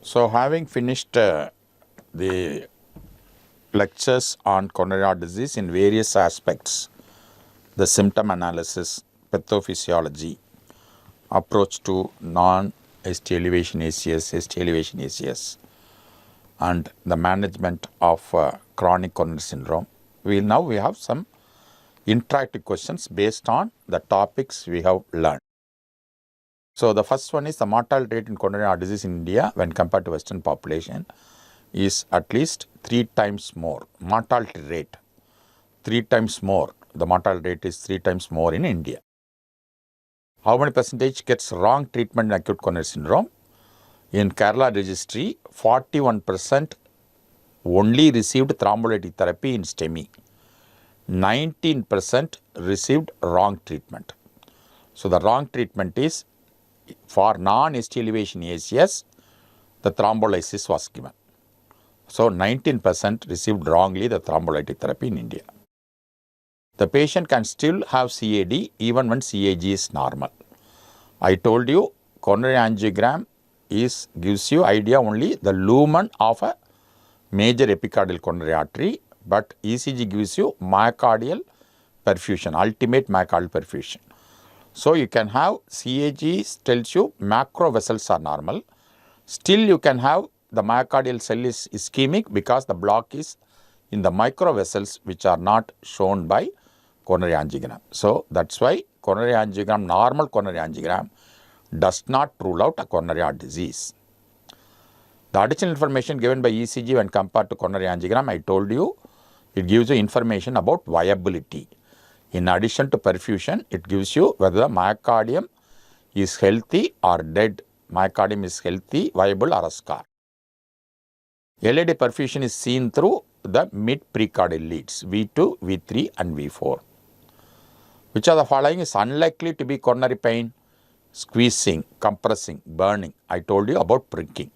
So having finished the lectures on coronary heart disease in various aspects, the symptom analysis, pathophysiology, approach to non-ST elevation ACS, ST elevation ACS, and the management of chronic coronary syndrome, we have some interactive questions based on the topics we have learned. So the first one is the mortality rate in coronary heart disease in India when compared to Western population is at least 3 times more. Mortality rate 3 times more. The mortality rate is 3 times more in India. How many percentage gets wrong treatment in acute coronary syndrome? In Kerala registry, 41% only received thrombolytic therapy in STEMI. 19% received wrong treatment. So the wrong treatment is for non-ST elevation ACS, the thrombolysis was given. So 19% received wrongly the thrombolytic therapy in India. The patient can still have CAD even when CAG is normal. I told you coronary angiogram gives you idea only the lumen of a major epicardial coronary artery, but ECG gives you myocardial perfusion, ultimate myocardial perfusion. So you can have CAG tells you macro vessels are normal. Still you can have the myocardial cell is ischemic because the block is in the micro vessels which are not shown by coronary angiogram. So that's why coronary angiogram, normal coronary angiogram does not rule out a coronary heart disease. The additional information given by ECG when compared to coronary angiogram, I told you, it gives you information about viability. In addition to perfusion, it gives you whether the myocardium is healthy or dead. Myocardium is healthy, viable or a scar. LAD perfusion is seen through the mid-precardial leads V2, V3 and V4. Which of the following is unlikely to be coronary pain? Squeezing, compressing, burning. I told you about pricking.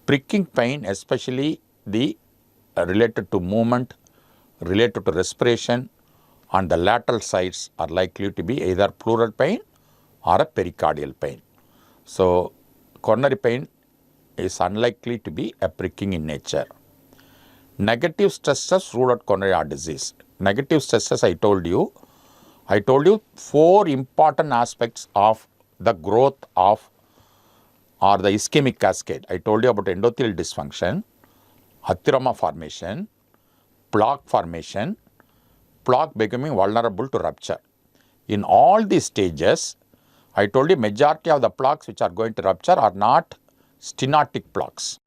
Pricking pain, especially the related to movement, related to respiration, on the lateral sides are likely to be either pleural pain or a pericardial pain. So coronary pain is unlikely to be a pricking in nature. Negative stresses rule out coronary heart disease. Negative stresses I told you 4 important aspects of the growth of or the ischemic cascade. I told you about endothelial dysfunction, atheroma formation, plaque formation, plaque becoming vulnerable to rupture. In all these stages, I told you majority of the plaques which are going to rupture are not stenotic plaques.